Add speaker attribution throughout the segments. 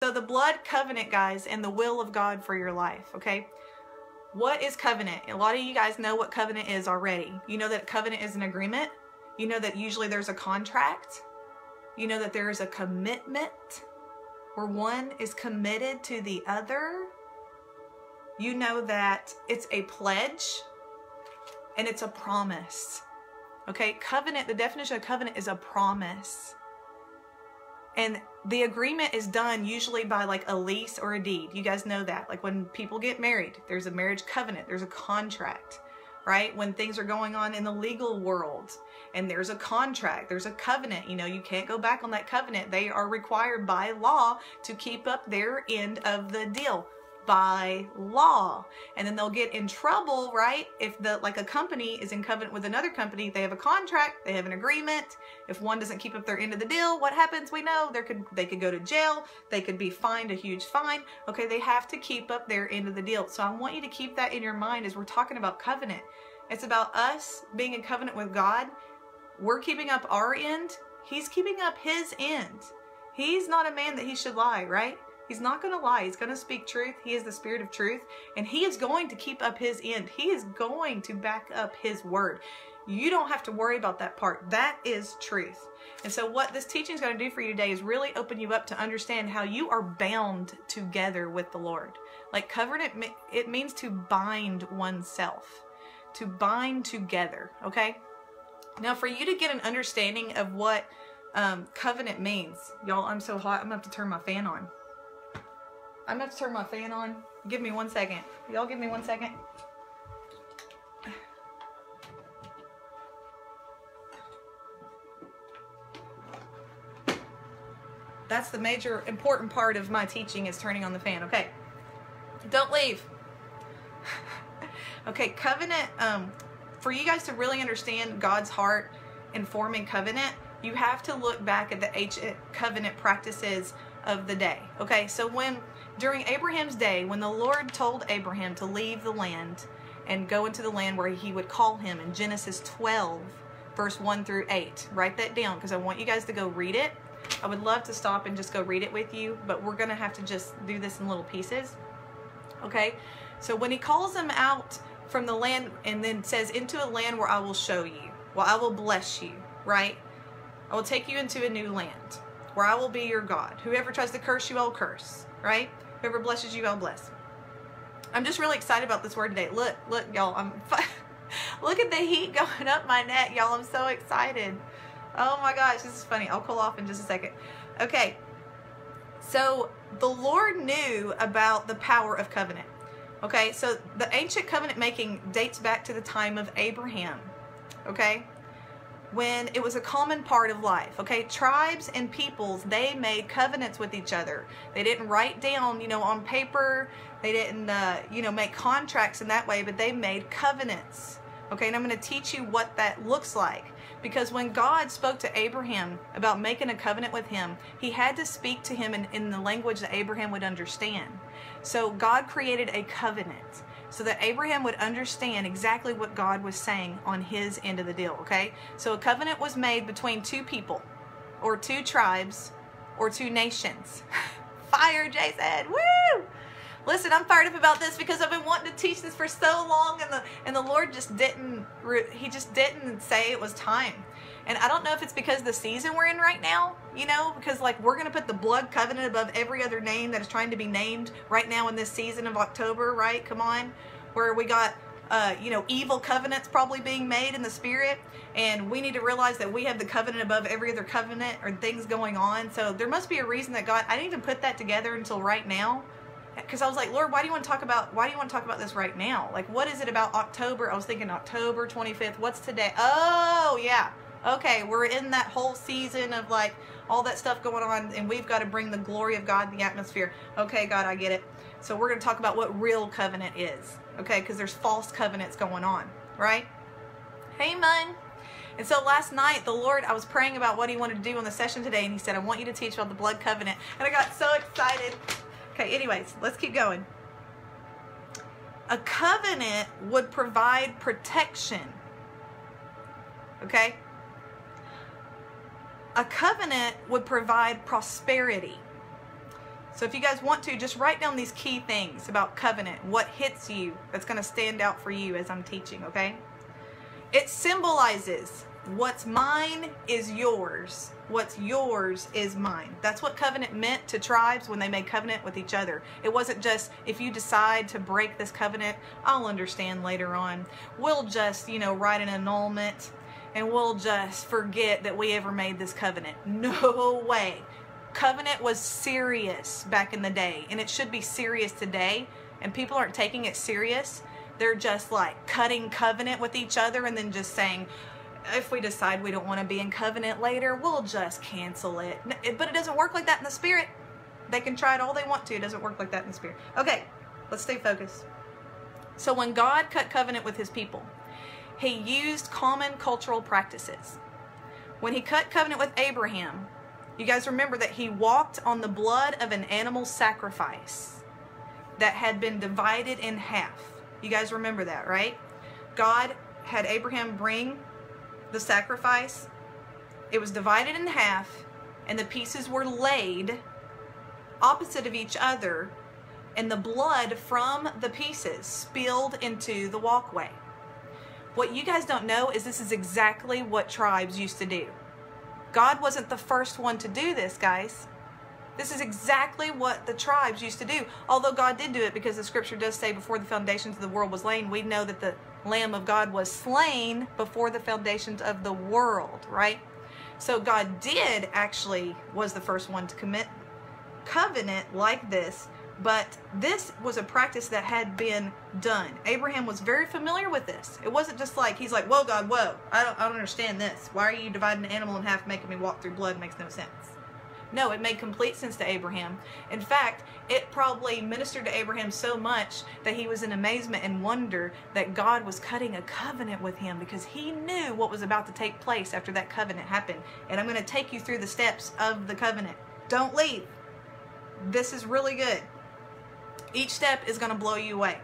Speaker 1: So the blood covenant, guys, and the will of God for your life, okay? What is covenant? A lot of you guys know what covenant is already. You know that covenant is an agreement. You know that usually there's a contract. You know that there is a commitment where one is committed to the other. You know that it's a pledge and it's a promise. Okay, covenant, the definition of covenant is a promise. And the agreement is done usually by like a lease or a deed. You guys know that. Like when people get married, there's a marriage covenant, there's a contract, right? When things are going on in the legal world and there's a contract, there's a covenant, you know, you can't go back on that covenant. They are required by law to keep up their end of the deal. By law. And then they'll get in trouble, right? If like a company is in covenant with another company, they have a contract, they have an agreement. If one doesn't keep up their end of the deal, what happens? We know they could go to jail, they could be fined a huge fine. Okay, they have to keep up their end of the deal. So I want you to keep that in your mind as we're talking about covenant. It's about us being in covenant with God. We're keeping up our end. He's keeping up his end. He's not a man that he should lie, right? He's not going to lie. He's going to speak truth. He is the Spirit of truth, and he is going to keep up his end. He is going to back up his word. You don't have to worry about that part. That is truth. And so what this teaching is going to do for you today is really open you up to understand how you are bound together with the Lord. Like covenant, it means to bind oneself, to bind together, okay? Now for you to get an understanding of what covenant means, y'all, I'm so hot, I'm going to have to turn my fan on. I'm going to have to turn my fan on. Give me 1 second. Y'all give me 1 second. That's the major important part of my teaching is turning on the fan. Okay. Don't leave. Okay, covenant, for you guys to really understand God's heart in forming covenant, you have to look back at the ancient covenant practices of the day. Okay, so during Abraham's day, when the Lord told Abraham to leave the land and go into the land where he would call him in Genesis 12, verse 1 through 8. Write that down because I want you guys to go read it. I would love to stop and just go read it with you, but we're going to have to just do this in little pieces. Okay, so when he calls them out from the land and then says, into a land where I will show you, well, I will bless you, right? I will take you into a new land where I will be your God. Whoever tries to curse you, I'll curse, right? Whoever blesses you, I'll bless. I'm just really excited about this word today. Look, y'all. Look at the heat going up my neck, y'all. I'm so excited. Oh my gosh, this is funny. I'll cool off in just a second. Okay, so the Lord knew about the power of covenant. Okay, so the ancient covenant making dates back to the time of Abraham. Okay, when it was a common part of life. Okay, tribes and peoples, they made covenants with each other. They didn't write down, on paper. They didn't, make contracts in that way, but they made covenants. Okay, and I'm going to teach you what that looks like. Because when God spoke to Abraham about making a covenant with him, he had to speak to him in the language that Abraham would understand. So God created a covenant so that Abraham would understand exactly what God was saying on his end of the deal, okay? So a covenant was made between two people, or two tribes, or two nations. Fire, Jason! Woo! Listen, I'm fired up about this because I've been wanting to teach this for so long, and the Lord just didn't say it was time. And I don't know if it's because of the season we're in right now, because like we're going to put the blood covenant above every other name that is trying to be named right now in this season of October, right? Come on. Where we got, evil covenants probably being made in the spirit. And we need to realize that we have the covenant above every other covenant or things going on. So there must be a reason that God, I didn't even put that together until right now. Because I was like, Lord, why do you want to talk about this right now? Like, what is it about October? I was thinking October 25th. What's today? Oh, yeah. Okay, we're in that whole season of like all that stuff going on, and we've got to bring the glory of God in the atmosphere. Okay, God, I get it. So we're going to talk about what real covenant is. Okay, because there's false covenants going on, right? Amen. And so last night, the Lord, I was praying about what he wanted to do on the session today, and he said, I want you to teach about the blood covenant. And I got so excited. Okay, anyways, let's keep going. A covenant would provide protection. Okay? A covenant would provide prosperity. So if you guys want to, just write down these key things about covenant, what hits you that's going to stand out for you as I'm teaching, okay? It symbolizes what's mine is yours. What's yours is mine. That's what covenant meant to tribes when they made covenant with each other. It wasn't just, if you decide to break this covenant, I'll understand later on. We'll just, write an annulment and we'll just forget that we ever made this covenant. No way. Covenant was serious back in the day, and it should be serious today, and people aren't taking it serious. They're just like cutting covenant with each other and then just saying, if we decide we don't want to be in covenant later, we'll just cancel it. But it doesn't work like that in the spirit. They can try it all they want to. It doesn't work like that in the spirit. Okay, let's stay focused. So when God cut covenant with his people, he used common cultural practices. When he cut covenant with Abraham, you guys remember that he walked on the blood of an animal sacrifice that had been divided in half. You guys remember that, right? God had Abraham bring the sacrifice. It was divided in half, and the pieces were laid opposite of each other, and the blood from the pieces spilled into the walkway. What you guys don't know is this is exactly what tribes used to do. God wasn't the first one to do this, guys. This is exactly what the tribes used to do. Although God did do it, because the scripture does say before the foundations of the world was laid, we know that the Lamb of God was slain before the foundations of the world, right? So God did actually was the first one to commit covenant like this, but this was a practice that had been done. Abraham was very familiar with this. It wasn't just like, he's like, whoa, God, whoa, I don't understand this. Why are you dividing an animal in half, making me walk through blood? It makes no sense. No, it made complete sense to Abraham. In fact, it probably ministered to Abraham so much that he was in amazement and wonder that God was cutting a covenant with him, because he knew what was about to take place after that covenant happened. And I'm going to take you through the steps of the covenant. Don't leave. This is really good. Each step is going to blow you away.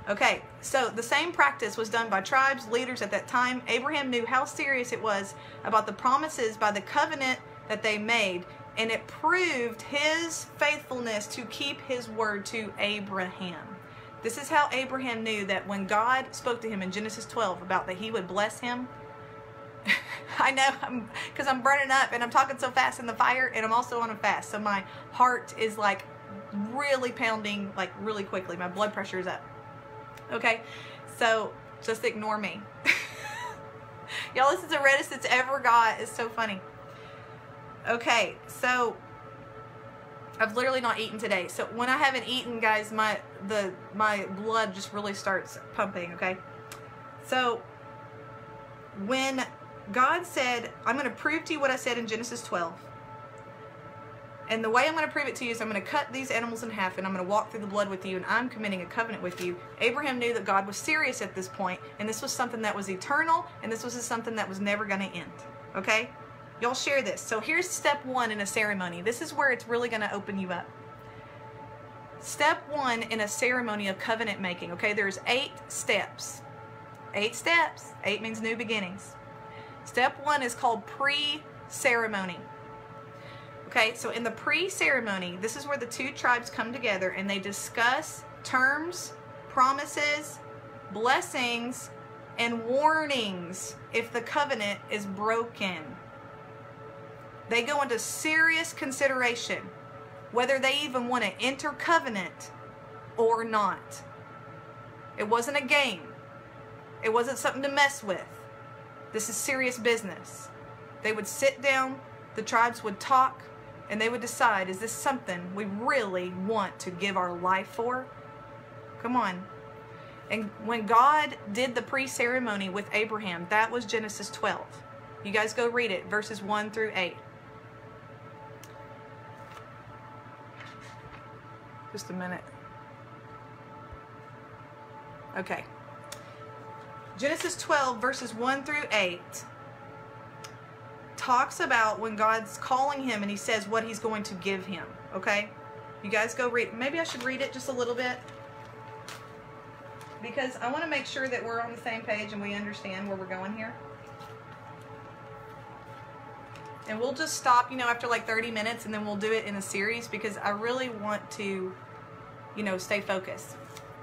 Speaker 1: Okay, so the same practice was done by tribes, leaders at that time. Abraham knew how serious it was about the promises by the covenant that they made, and it proved his faithfulness to keep his word to Abraham. This is how Abraham knew that when God spoke to him in Genesis 12 about that he would bless him. I know, because I'm burning up and I'm talking so fast in the fire, and I'm also on a fast, so my heart is like really pounding like really quickly. My blood pressure is up. Okay, so just ignore me. Y'all, this is the reddest it's ever got. It's so funny. Okay, so I've literally not eaten today. So when I haven't eaten, guys, my blood just really starts pumping, okay? So when God said, I'm going to prove to you what I said in Genesis 12. And the way I'm going to prove it to you is I'm going to cut these animals in half, and I'm going to walk through the blood with you, and I'm committing a covenant with you. Abraham knew that God was serious at this point, and this was something that was eternal, and this was something that was never going to end. Okay? Y'all share this. So here's step one in a ceremony. This is where it's really going to open you up. Step one in a ceremony of covenant making. Okay? There's 8 steps. 8 steps. 8 means new beginnings. Step one is called pre-ceremony. Okay, so in the pre-ceremony, this is where the 2 tribes come together and they discuss terms, promises, blessings, and warnings if the covenant is broken. They go into serious consideration whether they even want to enter covenant or not. It wasn't a game. It wasn't something to mess with. This is serious business. They would sit down, the tribes would talk, and they would decide, is this something we really want to give our life for? Come on. And when God did the pre-ceremony with Abraham, that was Genesis 12. You guys go read it, verses 1 through 8. Just a minute. Okay. Genesis 12, verses 1 through 8. Talks about when God's calling him and he says what he's going to give him. Okay? You guys go read. Maybe I should read it just a little bit, because I want to make sure that we're on the same page and we understand where we're going here. And we'll just stop, after like 30 minutes, and then we'll do it in a series because I really want to, stay focused.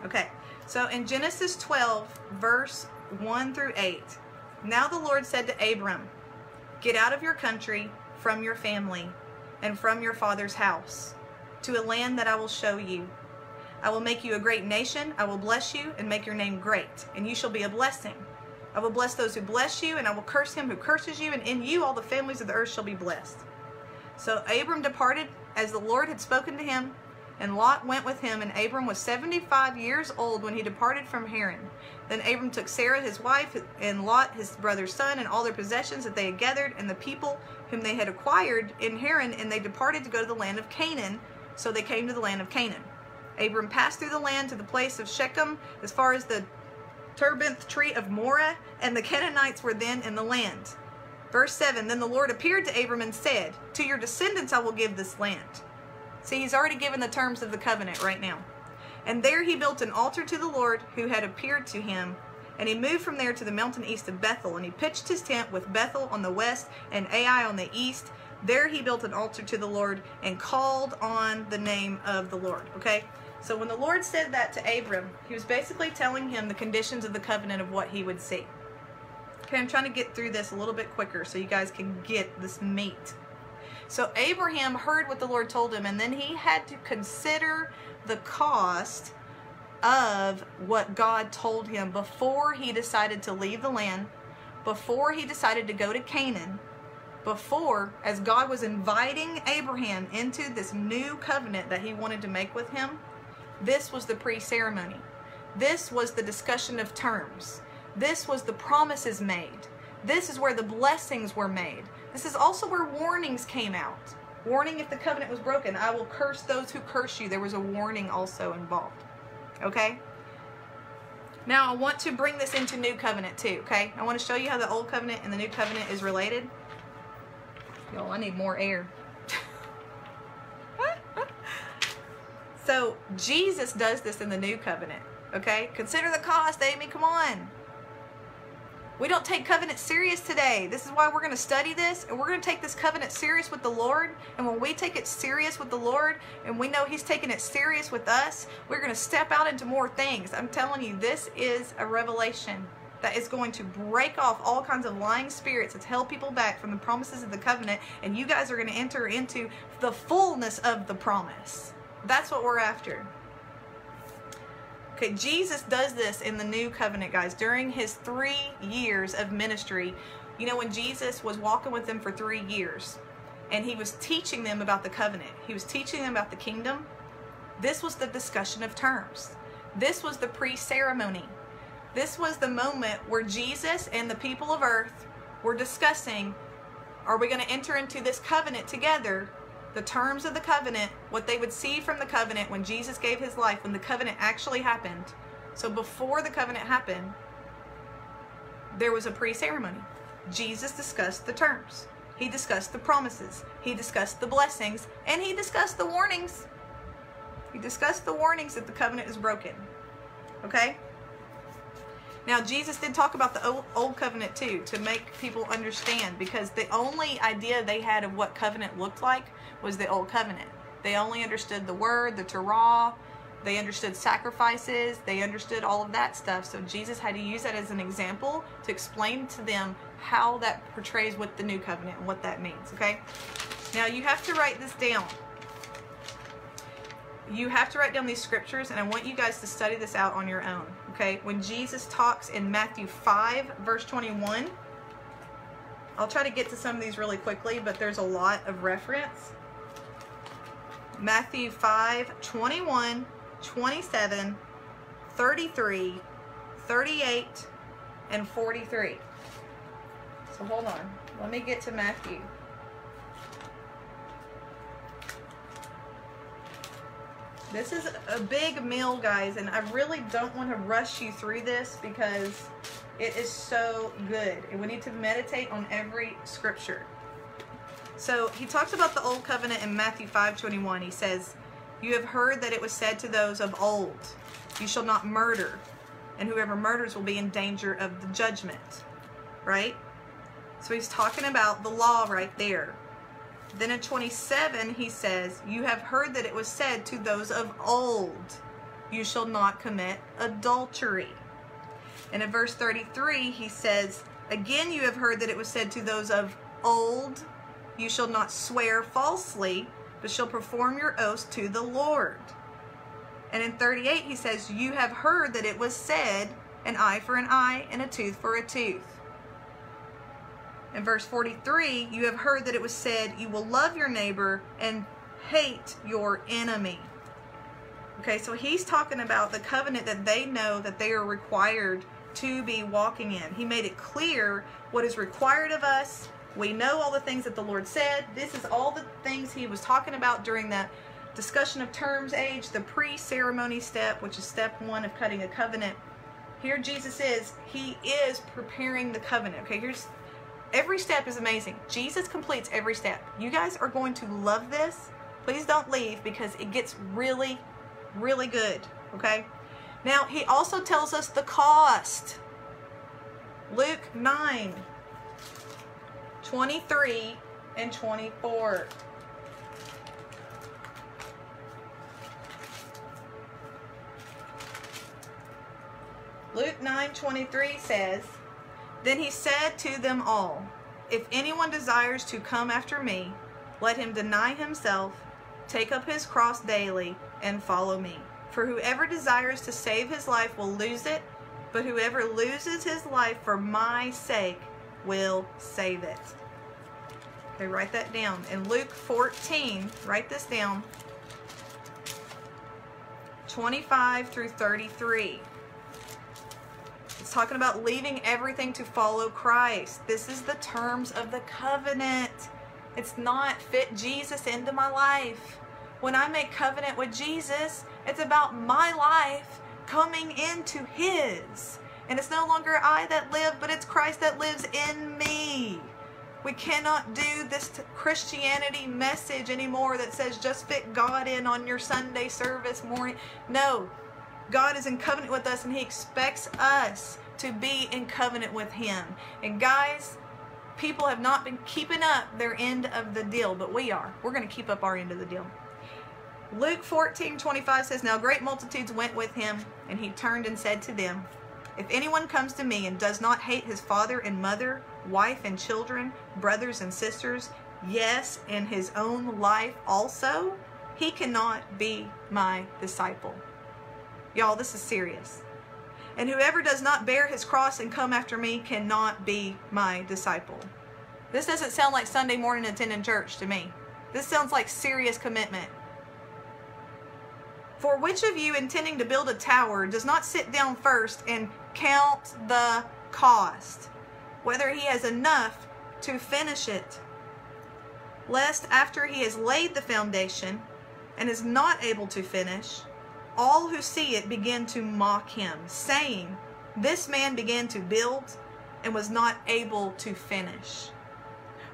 Speaker 1: Okay, so in Genesis 12, verse 1 through 8, now the Lord said to Abram, get out of your country, from your family, and from your father's house, to a land that I will show you. I will make you a great nation. I will bless you and make your name great, and you shall be a blessing. I will bless those who bless you, and I will curse him who curses you, and in you all the families of the earth shall be blessed. So Abram departed as the Lord had spoken to him, and Lot went with him, and Abram was 75 years old when he departed from Haran. Then Abram took Sarah his wife, and Lot his brother's son, and all their possessions that they had gathered, and the people whom they had acquired in Haran, and they departed to go to the land of Canaan. So they came to the land of Canaan. Abram passed through the land to the place of Shechem, as far as the terebinth tree of Moreh, and the Canaanites were then in the land. Verse 7, then the Lord appeared to Abram and said, to your descendants I will give this land. See, he's already given the terms of the covenant right now. And there he built an altar to the Lord who had appeared to him. And he moved from there to the mountain east of Bethel. And he pitched his tent with Bethel on the west and Ai on the east. There he built an altar to the Lord and called on the name of the Lord. Okay? So when the Lord said that to Abram, he was basically telling him the conditions of the covenant of what he would see. Okay, I'm trying to get through this a little bit quicker so you guys can get this meat. So Abraham heard what the Lord told him, and then he had to consider the cost of what God told him before he decided to leave the land, before he decided to go to Canaan, before, as God was inviting Abraham into this new covenant that he wanted to make with him. This was the pre-ceremony. This was the discussion of terms. This was the promises made. This is where the blessings were made. This is also where warnings came out. Warning if the covenant was broken. I will curse those who curse you. There was a warning also involved. Okay? Now I want to bring this into new covenant too. Okay? I want to show you how the old covenant and the new covenant is related. Y'all, I need more air. So Jesus does this in the new covenant. Okay? Consider the cost, Amy. Come on. We don't take covenant serious today. This is why we're going to study this, and we're going to take this covenant serious with the Lord. And when we take it serious with the Lord, and we know He's taking it serious with us, we're going to step out into more things. I'm telling you, this is a revelation that is going to break off all kinds of lying spirits that's held people back from the promises of the covenant, and you guys are going to enter into the fullness of the promise. That's what we're after. Okay, Jesus does this in the new covenant, guys, during his 3 years of ministry. You know, when Jesus was walking with them for 3 years and he was teaching them about the covenant, he was teaching them about the kingdom, this was the discussion of terms. This was the pre-ceremony. This was the moment where Jesus and the people of earth were discussing, are we going to enter into this covenant together? The terms of the covenant, what they would see from the covenant when Jesus gave his life, when the covenant actually happened. So before the covenant happened, there was a pre-ceremony. Jesus discussed the terms. He discussed the promises. He discussed the blessings. And he discussed the warnings. He discussed the warnings that the covenant is broken. Okay? Now, Jesus did talk about the old covenant too, to make people understand, because the only idea they had of what covenant looked like was the old covenant. They only understood the word, the Torah, they understood sacrifices, they understood all of that stuff. So Jesus had to use that as an example to explain to them how that portrays with the new covenant and what that means, okay? Now, you have to write this down. You have to write down these scriptures, and I want you guys to study this out on your own, okay? When Jesus talks in Matthew 5, verse 21, I'll try to get to some of these really quickly, but there's a lot of reference. Matthew 5, 21, 27, 33, 38, and 43. So hold on. Let me get to Matthew. This is a big meal, guys, and I really don't want to rush you through this because it is so good. And we need to meditate on every scripture. So he talks about the old covenant in Matthew 5:21. He says, you have heard that it was said to those of old, you shall not murder, and whoever murders will be in danger of the judgment. Right? So he's talking about the law right there. Then in 27, he says, you have heard that it was said to those of old, you shall not commit adultery. And in verse 33, he says, again, you have heard that it was said to those of old, you shall not swear falsely, but shall perform your oaths to the Lord. And in 38, he says, you have heard that it was said, an eye for an eye and a tooth for a tooth. In verse 43, you have heard that it was said, you will love your neighbor and hate your enemy. Okay, so he's talking about the covenant that they know that they are required to be walking in. He made it clear what is required of us. We know all the things that the Lord said. This is all the things he was talking about during the discussion of terms age, the pre-ceremony step, which is step 1 of cutting a covenant. Here Jesus is. He is preparing the covenant. Okay, here's every step is amazing. Jesus completes every step. You guys are going to love this. Please don't leave because it gets really, really good. Okay? Now, he also tells us the cost. Luke 9, 23 and 24. Luke 9:23 says, then he said to them all, if anyone desires to come after me, let him deny himself, take up his cross daily, and follow me. For whoever desires to save his life will lose it, but whoever loses his life for my sake will save it. Okay, write that down. In Luke 14, write this down, 25 through 33. It's talking about leaving everything to follow Christ. This is the terms of the covenant. It's not fit Jesus into my life. When I make covenant with Jesus, it's about my life coming into his. And it's no longer I that live, but it's Christ that lives in me. We cannot do this Christianity message anymore that says just fit God in on your Sunday service morning. No. God is in covenant with us and he expects us to be in covenant with him. And guys, people have not been keeping up their end of the deal, but we are. We're going to keep up our end of the deal. Luke 14:25 says, now great multitudes went with him, and he turned and said to them, if anyone comes to me and does not hate his father and mother, wife and children, brothers and sisters, yes, and his own life also, he cannot be my disciple. Y'all, this is serious. And whoever does not bear his cross and come after me cannot be my disciple. This doesn't sound like Sunday morning attending church to me. This sounds like serious commitment. For which of you intending to build a tower does not sit down first and count the cost, whether he has enough to finish it, lest after he has laid the foundation and is not able to finish, all who see it begin to mock him, saying, this man began to build and was not able to finish.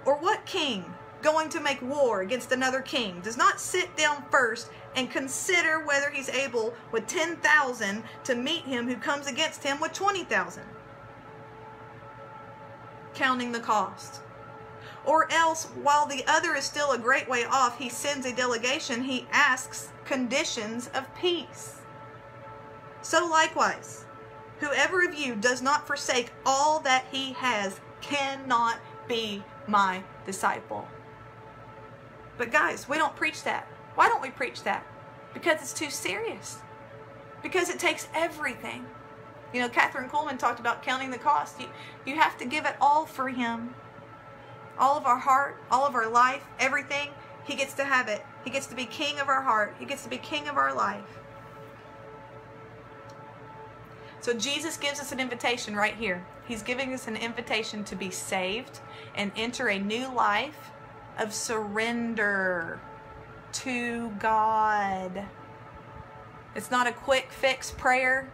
Speaker 1: Or what king, going to make war against another king, does not sit down first and consider whether he's able with 10,000 to meet him who comes against him with 20,000? Counting the cost. Or else, while the other is still a great way off, he sends a delegation, he asks conditions of peace. So likewise, whoever of you does not forsake all that he has cannot be my disciple. But guys, we don't preach that. Why don't we preach that? Because it's too serious. Because it takes everything. You know, Catherine Kuhlman talked about counting the cost. You have to give it all for him. All of our heart, all of our life, everything. He gets to have it. He gets to be king of our heart. He gets to be king of our life. So Jesus gives us an invitation right here. He's giving us an invitation to be saved and enter a new life of surrender to God. It's not a quick fix prayer.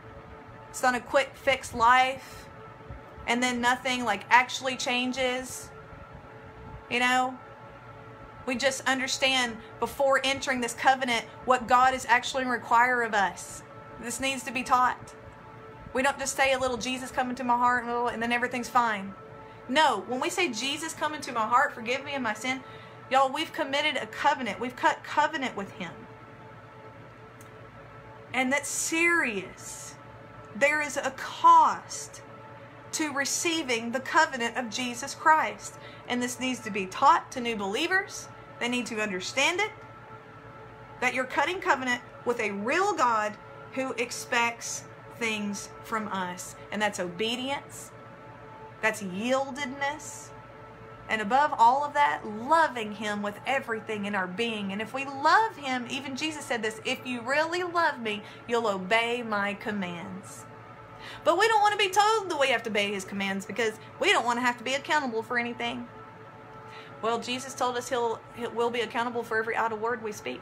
Speaker 1: It's not a quick fix life. And then nothing like actually changes. You know, we just understand before entering this covenant what God is actually requiring of us. This needs to be taught. We don't just say a little Jesus come into my heart and then everything's fine. No, when we say Jesus come into my heart, forgive me of my sin, Y'all, we've committed a covenant. We've cut covenant with him. And that's serious. There is a cost to receiving the covenant of Jesus Christ. And this needs to be taught to new believers. They need to understand it. That you're cutting covenant with a real God who expects things from us. And that's obedience. That's yieldedness. And above all of that, loving him with everything in our being. And if we love him, even Jesus said this, if you really love me, you'll obey my commands. But we don't want to be told that we have to obey his commands because we don't want to have to be accountable for anything. Well, Jesus told us we'll be accountable for every idle word we speak.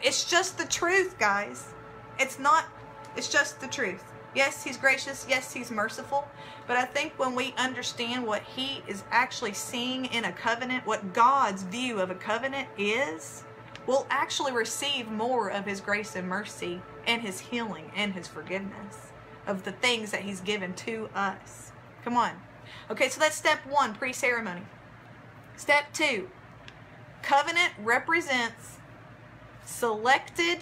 Speaker 1: It's just the truth, guys. It's just the truth. Yes, he's gracious. Yes, he's merciful. But I think when we understand what he is actually seeing in a covenant, what God's view of a covenant is, we'll actually receive more of his grace and mercy and his healing and his forgiveness of the things that he's given to us. Come on. Okay, so that's step 1, pre-ceremony. Step 2, covenant represents selected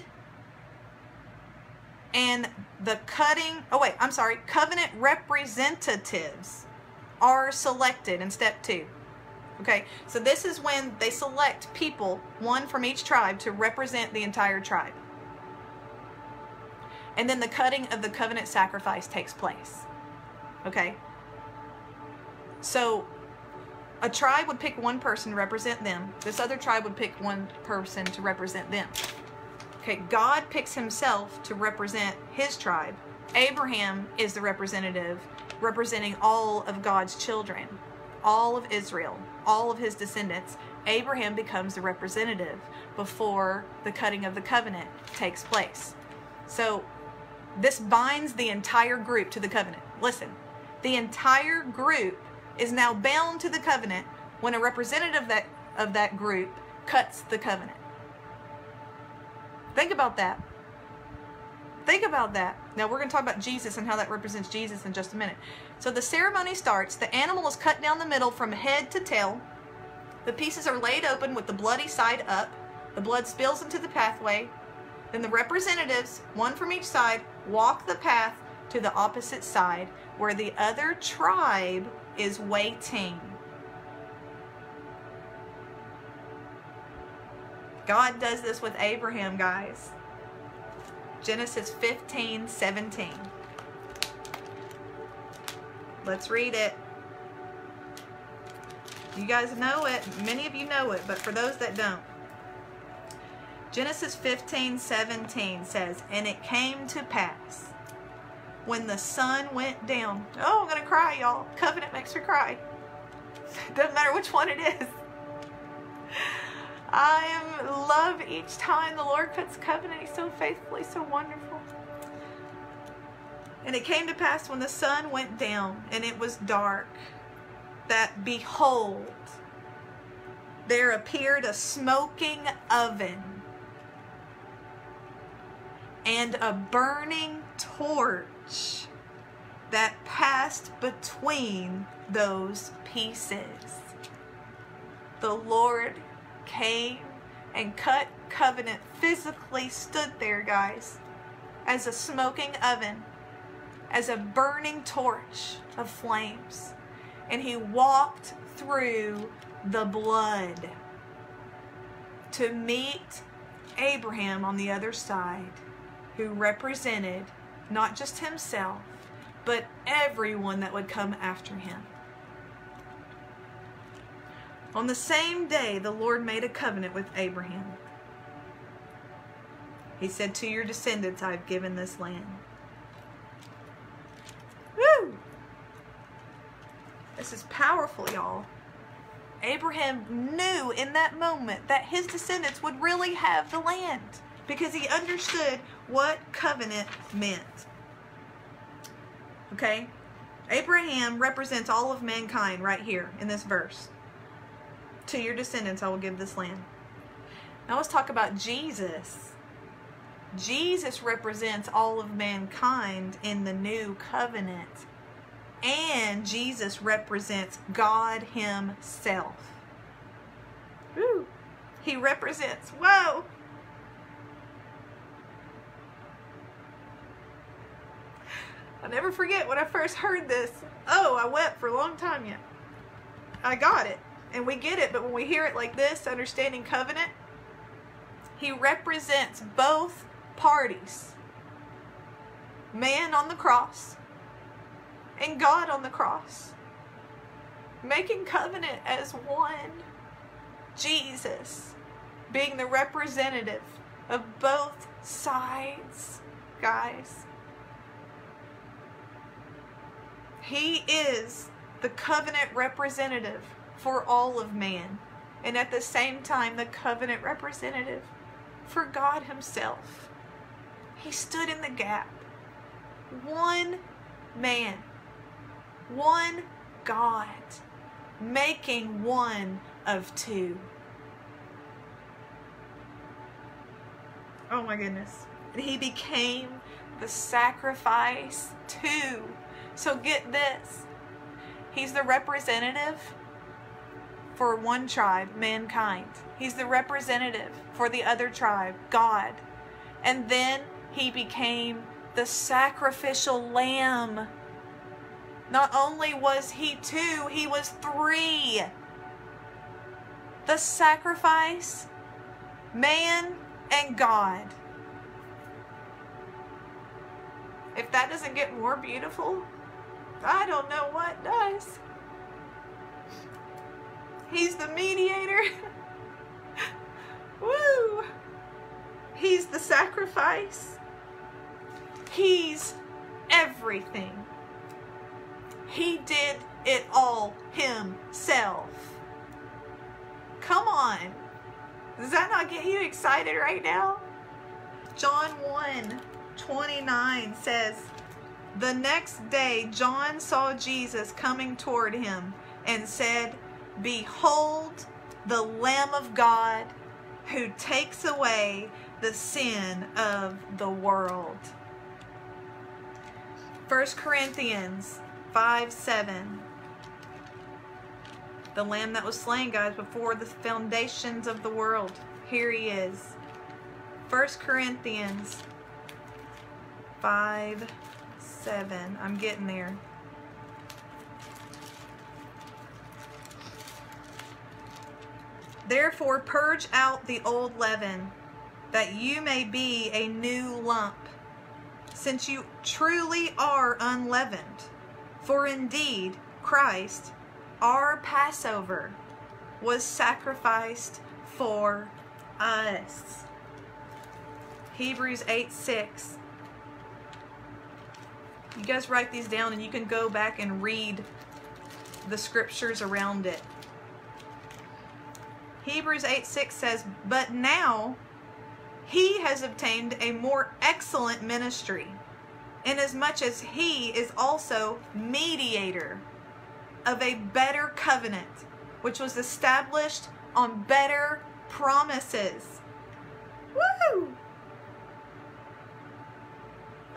Speaker 1: and the covenant representatives are selected in step 2. Okay, so this is when they select people, one from each tribe, to represent the entire tribe. And then the cutting of the covenant sacrifice takes place. Okay, so a tribe would pick one person to represent them. This other tribe would pick one person to represent them. Okay, God picks himself to represent his tribe. Abraham is the representative representing all of God's children, all of Israel, all of his descendants. Abraham becomes the representative before the cutting of the covenant takes place. So this binds the entire group to the covenant. Listen, the entire group is now bound to the covenant when a representative of that group cuts the covenant. Think about that. Think about that. Now we're going to talk about Jesus and how that represents Jesus in just a minute. So the ceremony starts. The animal is cut down the middle from head to tail. The pieces are laid open with the bloody side up. The blood spills into the pathway. Then the representatives, one from each side, walk the path to the opposite side where the other tribe is waiting. God does this with Abraham, guys. Genesis 15:17. Let's read it. You guys know it. Many of you know it, but for those that don't. Genesis 15:17 says, "And it came to pass when the sun went down." Oh, I'm going to cry, y'all. Covenant makes me cry. Doesn't matter which one it is. I love each time the Lord cuts covenant. He's so faithfully, so wonderful. "And it came to pass when the sun went down and it was dark, that behold, there appeared a smoking oven and a burning torch that passed between those pieces." The Lord came and cut covenant, physically stood there, guys, as a smoking oven, as a burning torch of flames. And he walked through the blood to meet Abraham on the other side, who represented not just himself, but everyone that would come after him. On the same day, the Lord made a covenant with Abraham. He said, "To your descendants I've given this land." Woo! This is powerful, y'all. Abraham knew in that moment that his descendants would really have the land because he understood what covenant meant. Okay? Abraham represents all of mankind right here in this verse. "To your descendants I will give this land." Now let's talk about Jesus. Jesus represents all of mankind in the new covenant. And Jesus represents God himself. Woo. He represents, whoa! I'll never forget when I first heard this. Oh, I wept for a long time yet. I got it. And we get it, but when we hear it like this, understanding covenant, he represents both parties. Man on the cross and God on the cross. Making covenant as one. Jesus being the representative of both sides, guys. He is the covenant representative for all of man, and at the same time the covenant representative for God himself. He stood in the gap. One man, one God, making one of two. Oh my goodness. And he became the sacrifice too. So get this. He's the representative for one tribe, mankind. He's the representative for the other tribe, God. And then he became the sacrificial lamb. Not only was he two, he was three. The sacrifice, man, and God. If that doesn't get more beautiful, I don't know what does. He's the mediator. Woo! He's the sacrifice. He's everything. He did it all himself. Come on. Does that not get you excited right now? John 1:29 says, "The next day John saw Jesus coming toward him and said, 'Behold the Lamb of God who takes away the sin of the world.'" 1 Corinthians 5:7. The Lamb that was slain, guys, before the foundations of the world. Here he is. 1 Corinthians 5:7. I'm getting there. "Therefore purge out the old leaven, that you may be a new lump, since you truly are unleavened. For indeed Christ, our Passover, was sacrificed for us." Hebrews 8:6. You guys write these down and you can go back and read the scriptures around it. Hebrews 8:6 says, "But now he has obtained a more excellent ministry, inasmuch as he is also mediator of a better covenant, which was established on better promises." Woo!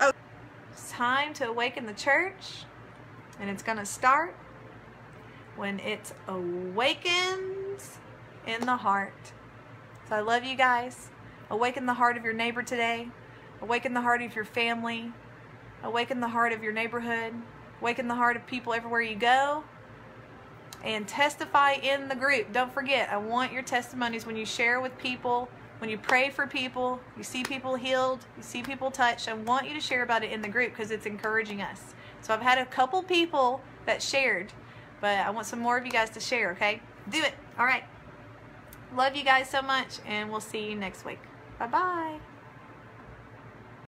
Speaker 1: Oh, it's time to awaken the church, and it's going to start when it awakens in the heart. So I love you guys. Awaken the heart of your neighbor today. Awaken the heart of your family. Awaken the heart of your neighborhood. Awaken the heart of people everywhere you go. And testify in the group. Don't forget, I want your testimonies when you share with people, when you pray for people, you see people healed, you see people touched. I want you to share about it in the group because it's encouraging us. So I've had a couple people that shared, but I want some more of you guys to share, okay? Do it. All right. Love you guys so much, and we'll see you next week. Bye-bye.